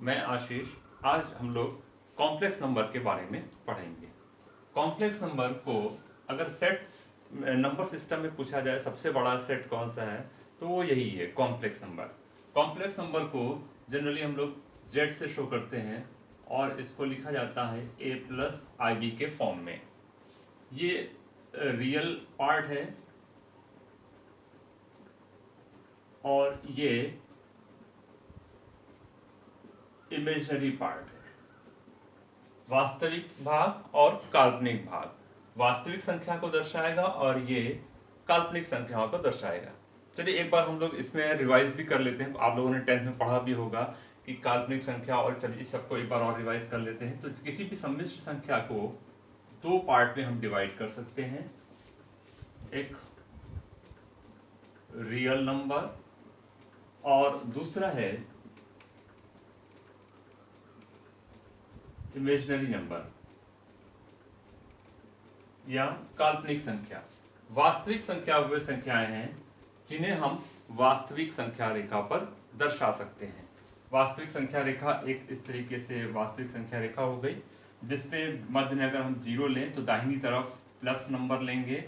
मैं आशीष। आज हम लोग कॉम्प्लेक्स नंबर के बारे में पढ़ेंगे। कॉम्प्लेक्स नंबर को अगर सेट नंबर सिस्टम में पूछा जाए सबसे बड़ा सेट कौन सा है तो वो यही है, कॉम्प्लेक्स नंबर। कॉम्प्लेक्स नंबर को जनरली हम लोग जेड से शो करते हैं और इसको लिखा जाता है ए प्लस आई बी के फॉर्म में। ये रियल पार्ट है और ये इमेजिनरी पार्ट है। वास्तविक भाग और काल्पनिक भाग वास्तविक संख्या को दर्शाएगा और ये काल्पनिक संख्याओं को दर्शाएगा। चलिए एक बार हम लोग इसमें रिवाइज भी कर लेते हैं। आप लोगों ने 10th में पढ़ा भी होगा कि काल्पनिक संख्या और इस सबको एक बार और रिवाइज कर लेते हैं। तो किसी भी सम्मिश्र संख्या को दो पार्ट में हम डिवाइड कर सकते हैं, एक रियल नंबर और दूसरा है इमेजिनरी नंबर या काल्पनिक संख्या। वास्तविक संख्या वे संख्याएं हैं जिन्हें हम वास्तविक संख्या रेखा पर दर्शा सकते हैं। वास्तविक संख्या रेखा एक इस तरीके से वास्तविक संख्या रेखा हो गई, जिसपे मध्य में अगर हम जीरो लें तो दाहिनी तरफ प्लस नंबर लेंगे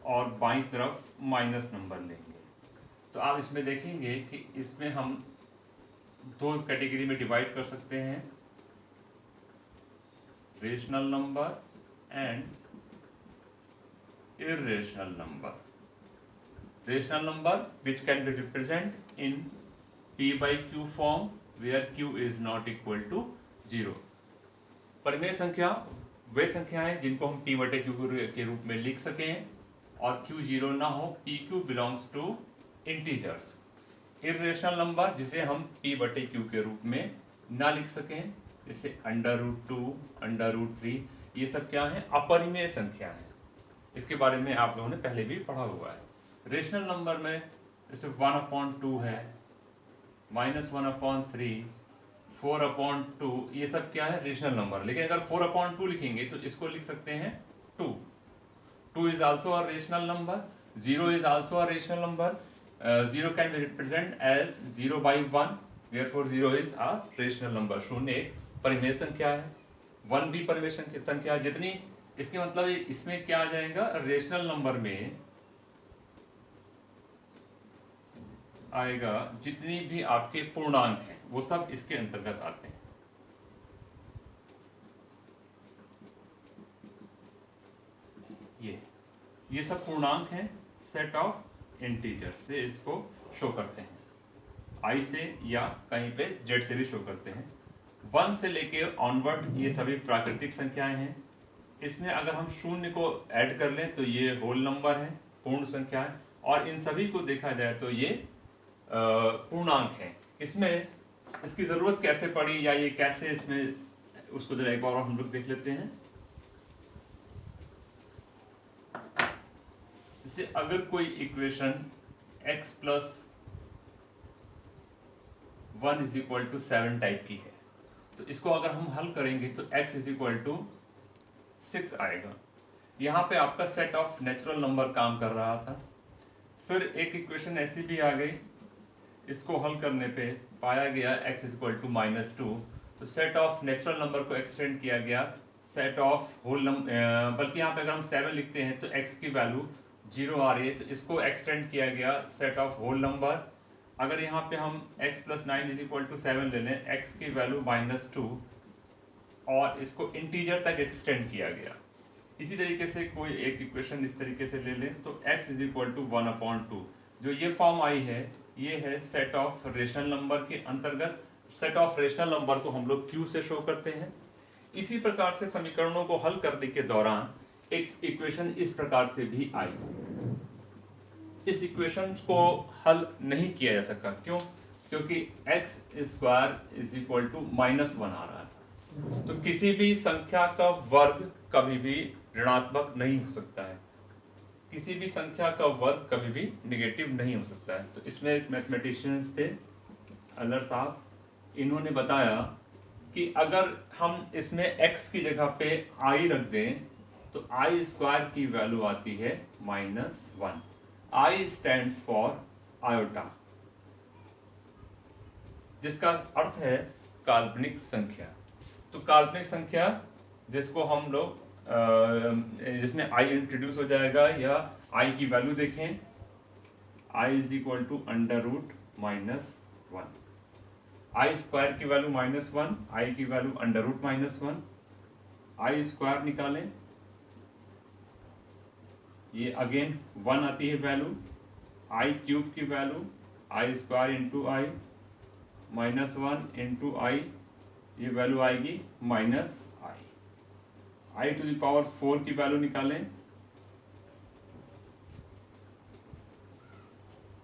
और बाईं तरफ माइनस नंबर लेंगे। तो आप इसमें देखेंगे कि इसमें हम दो कैटेगरी में डिवाइड कर सकते हैं, rational number and irrational number. Rational number which can be represented in p by q form where q is not equal to 0. परिमेय संख्या वे संख्याएं जिनको हम p बटे q के रूप में लिख सकें और q 0 ना हो, pq belongs to integers. irrational number जिसे हम p बटे q के रूप में ना लिख सकें, जैसे √2, √3, ये सब क्या है? अपरिमेय संख्या है। इसके बारे में आप लोगों ने पहले भी पढ़ा हुआ है। रेशनल नंबर में जैसे 1/2 है, -1/3, 4/2, ये सब क्या है? Rational number. लेकिन अगर 4/2 लिखेंगे तो इसको लिख सकते हैं 2। 2 is also a rational number. 0 is also a rational number. 0 can be represent as 0/1, therefore 0 is a rational number. शून्य एक परिमेय संख्या है, 1 भी परिमेय संख्या है। जितनी इसके मतलब इसमें क्या आ जाएगा? रेशनल नंबर में आएगा जितनी भी आपके पूर्णांक हैं वो सब इसके अंतर्गत आते हैं। ये सब पूर्णांक हैं, सेट ऑफ इंटीजर से इसको शो करते हैं। आई से या कहीं पे जेड से भी शो करते हैं। 1 से लेके ऑनवर्ड ये सभी प्राकृतिक संख्याएं हैं। इसमें अगर हम शून्य को ऐड कर लें तो ये होल नंबर है, पूर्ण संख्या है, और इन सभी को देखा जाए तो ये पूर्णांक है। इसमें इसकी जरूरत कैसे पड़ी या ये कैसे इसमें, उसको जरा एक बार और हम लोग देख लेते हैं। जैसे अगर कोई इक्वेशन x + 1 = 7 टाइप की है तो इसको अगर हम हल करेंगे तो x = 6 आएगा। यहाँ पे आपका सेट ऑफ नेचुरल नंबर काम कर रहा था। फिर एक इक्वेशन ऐसी भी आ गई, इसको हल करने पे पाया गया x = -2, तो सेट ऑफ नेचुरल नंबर को एक्सटेंड किया गया सेट ऑफ होल नंबर, बल्कि यहाँ पे अगर हम 7 लिखते हैं तो x की वैल्यू 0 आ रही है, तो इसको एक्सटेंड किया गया सेट ऑफ होल नंबर। अगर यहाँ पे हम x + 9 = 7 ले लें, x की वैल्यू -2, और इसको इंटीजर तक एक्सटेंड किया गया। इसी तरीके से कोई एक इक्वेशन इस तरीके से ले लें तो x = 1/2, जो ये फॉर्म आई है ये है सेट ऑफ रेशनल नंबर के अंतर्गत। सेट ऑफ रेशनल नंबर को हम लोग q से शो करते हैं। इसी प्रकार से समीकरणों को हल करने के दौरान एक इक्वेशन इस प्रकार से भी आई। इस इक्वेशन को हल नहीं किया जा सका, क्यों? क्योंकि x² = -1 आ रहा था। तो किसी भी संख्या का वर्ग कभी भी ऋणात्मक नहीं हो सकता है, किसी भी संख्या का वर्ग कभी भी नेगेटिव नहीं हो सकता है। तो इसमें एक मैथमेटिशियंस थे, अल्लर साहब, इन्होंने बताया कि अगर हम इसमें x की जगह पे i रख दें तो i² की वैल्यू आती है -1। I stands for iota, जिसका अर्थ है काल्पनिक संख्या। तो काल्पनिक संख्या जिसको हम लोग जिसमें आई इंट्रोड्यूस हो जाएगा, या आई की वैल्यू देखें, i is equal to under root -1, i square की वैल्यू -1, आई की value under root -1, i square निकालें, ये अगेन 1 आती है वैल्यू, आई क्यूब की value i square into i -1 into i, ये वैल्यू आएगी -i, i to the power 4 की वैल्यू निकालें,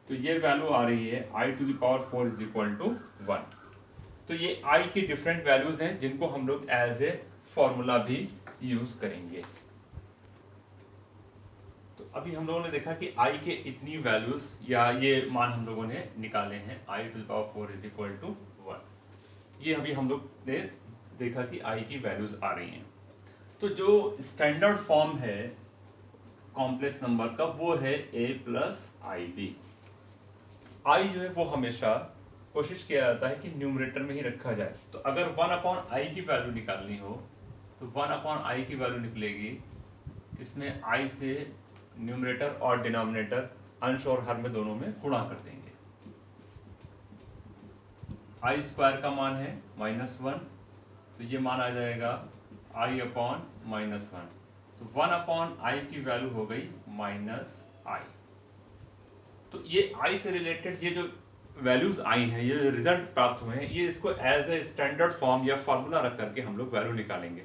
तो ये वैल्यू आ रही है i to the power 4 is equal to 1। तो ये आई की डिफरेंट वैल्यूज हैं जिनको हम लोग एज ए फॉर्मूला भी यूज करेंगे। तो अभी हम लोगों ने देखा कि आई के इतनी वैल्यूज या ये मान हम लोगों ने निकाले हैं, i to the power 4 is equal to 1। ये अभी हम लोग ने देखा कि आई की वैल्यूज आ रही हैं। तो जो स्टैंडर्ड फॉर्म है कॉम्प्लेक्स नंबर का वो है a प्लस आई बी। आई जो है वो हमेशा कोशिश किया जाता है कि न्यूमरेटर में ही रखा जाए। तो अगर 1/i की वैल्यू निकालनी हो तो 1/i की वैल्यू निकलेगी, इसमें i से न्यूमरेटर और डिनोमिनेटर अंश और हर में दोनों में गुणा कर देंगे। आई स्क्वायर का मान है -1, तो ये मान आ जाएगा i/-1, तो 1/i की वैल्यू हो गई -i। तो ये i से रिलेटेड ये जो वैल्यूज आई हैं, ये जो रिजल्ट प्राप्त हुए हैं, ये इसको एज ए स्टैंडर्ड फॉर्म या फॉर्मूला रख करके हम लोग वैल्यू निकालेंगे।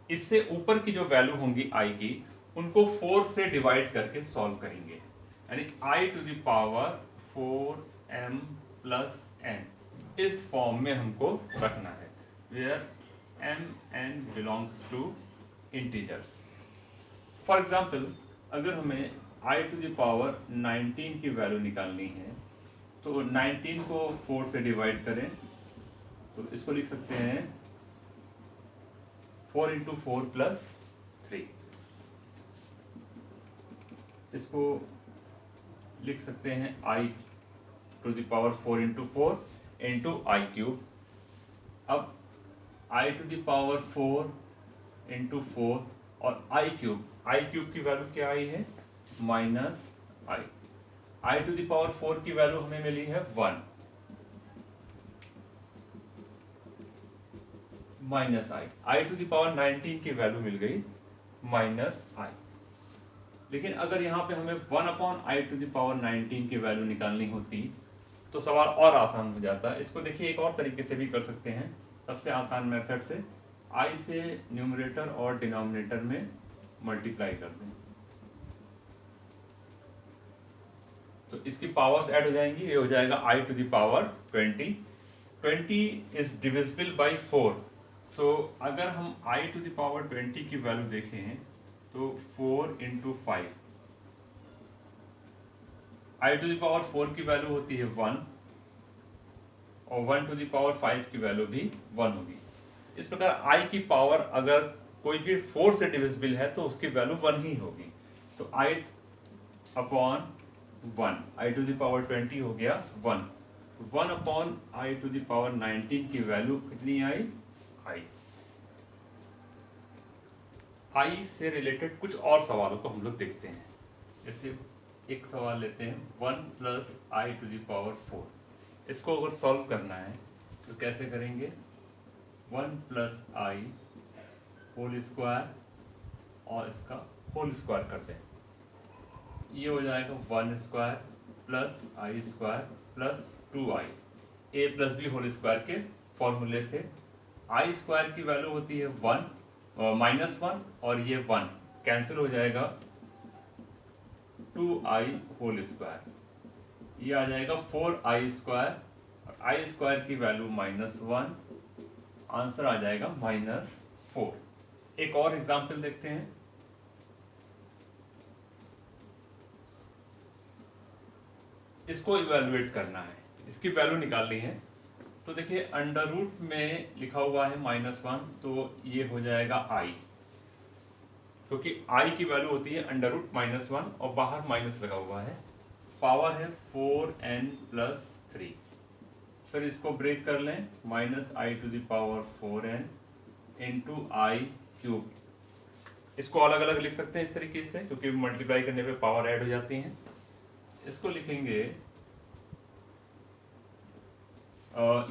इससे ऊपर की जो वैल्यू होंगी i की, उनको 4 से डिवाइड करके सॉल्व करेंगे, यानी i to the power 4m plus n इस फॉर्म में हमको रखना है, where m n belongs to integers. For example, अगर हमें i टू द पावर 19 की वैल्यू निकालनी है, तो 19 को 4 से डिवाइड करें, तो इसको लिख सकते हैं 4 इंटू 4 प्लस 3, इसको लिख सकते हैं i to the power 4 into 4 into I cube. अब i to the power 4 into 4 और आई क्यूब की वैल्यू क्या आई है -i, i to the power 4 की वैल्यू हमें मिली है 1 -i टू द पावर 19 की वैल्यू मिल गई -i। लेकिन अगर यहाँ पे हमें 1/i टू द पावर 19 की वैल्यू निकालनी होती तो सवाल और आसान हो जाता। इसको देखिए एक और तरीके से भी कर सकते हैं। सबसे आसान मेथड से i से न्यूमरेटर और डिनोमिनेटर में मल्टीप्लाई कर दें, तो इसकी पावर्स ऐड हो जाएंगी, ये हो जाएगा i to the power 20। 20 is divisible by 4, तो अगर हम i टू द पावर 20 की वैल्यू देखें तो 4 into 5, i to the power 4 की वैल्यू होती है 1 और 1 टू द पावर 5 की वैल्यू भी 1 होगी। इस प्रकार i की पावर अगर कोई भी 4 से डिविजिबल है तो उसकी वैल्यू 1 ही होगी। तो i upon 1, i to the power 20 हो गया 1, तो 1 upon i to the power 19 की वैल्यू कितनी आई i से रिलेटेड कुछ और सवालों को हम लोग देखते हैं। जैसे एक सवाल लेते हैं 1 plus I to the power 4, इसको अगर सॉल्व करना है तो कैसे करेंगे, 1 प्लस आई होल स्क्वायर और इसका होल स्क्वायर कर दें, ये हो जाएगा 1 स्क्वायर प्लस आई स्क्वायर प्लस 2i, ए प्लस बी होल स्क्वायर के फॉर्मूले से। आई स्क्वायर की वैल्यू होती है 1 -1 और ये 1 कैंसिल हो जाएगा, 2i होल स्क्वायर, ये आ जाएगा 4i स्क्वायर और आई स्क्वायर की वैल्यू -1, आंसर आ जाएगा -4। एक और एग्जांपल देखते हैं। इसको इवैल्यूएट करना है, इसकी वैल्यू निकालनी है। तो देखिए अंडर रूट में लिखा हुआ है -1, तो ये हो जाएगा i, क्योंकि i की वैल्यू होती है अंडर रूट -1 और बाहर माइनस लगा हुआ है। पावर है 4n प्लस 3, फिर इसको ब्रेक कर लें, minus I to the power 4n into I cube. इसको अलग अलग लिख सकते हैं इस तरीके से, क्योंकि मल्टीप्लाई करने पे पावर ऐड हो जाती हैं। इसको लिखेंगे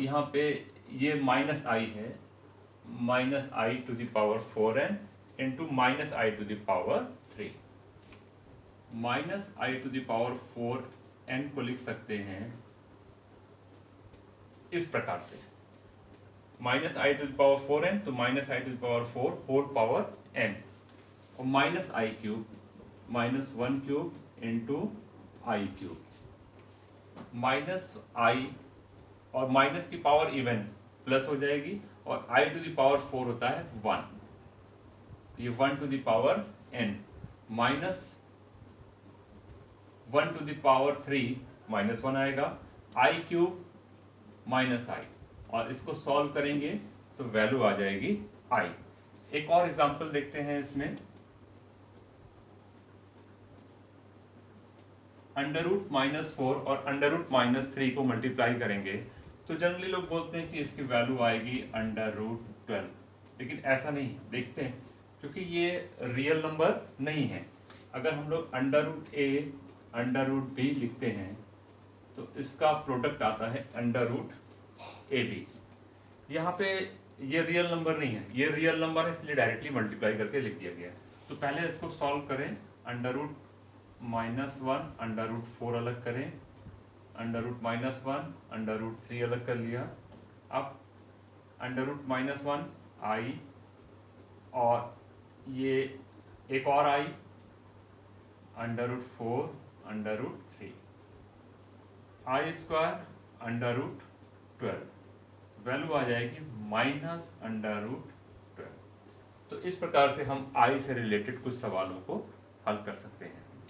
यहाँ पे ये माइनस आई है, minus I to the power 4n into minus I to the power 3। Minus I to the power 4n को लिख सकते हैं इस प्रकार से, minus I to the power 4n तो minus I to the power 4 whole power n, और minus I cube minus 1 cube into I cube. Minus I और माइनस की पावर इवन प्लस हो जाएगी, और आई टू द पावर 4 होता है 1, ये 1 to the power n minus 1 to the power 3 minus 1 आएगा, आई क्यूब माइनस आई, और इसको सॉल्व करेंगे तो वैल्यू आ जाएगी आई। एक और एग्जांपल देखते हैं इसमें, अंडर रूट माइनस 4 और अंडर रूट माइनस 3 को मल्टीप्लाई करेंगे तो जनरली लोग बोलते हैं कि इसकी वैल्यू आएगी अंडर रूट 12, लेकिन ऐसा नहीं है। देखते हैं, क्योंकि ये रियल नंबर नहीं है। अगर हम लोग under root A under root B लिखते हैं तो इसका प्रोडक्ट आता है अंडर रूट ए बी। यहाँ पे ये रियल नंबर नहीं है, ये रियल नंबर है, इसलिए डायरेक्टली मल्टीप्लाई करके लिख दिया गया। तो पहले इसको सॉल्व करें, under root minus 1 under root 4 अलग करें, under root minus 1 under root 3 अलग कर लिया। अब अंडर रूट माइनस 1 आई, और ये एक और आई अंडर रूट 4 अंडर रूट 3, आई स्क्वायर अंडर रूट 12, वैल्यू आ जाएगी माइनस अंडर रूट 12। तो इस प्रकार से हम आई से रिलेटेड कुछ सवालों को हल कर सकते हैं।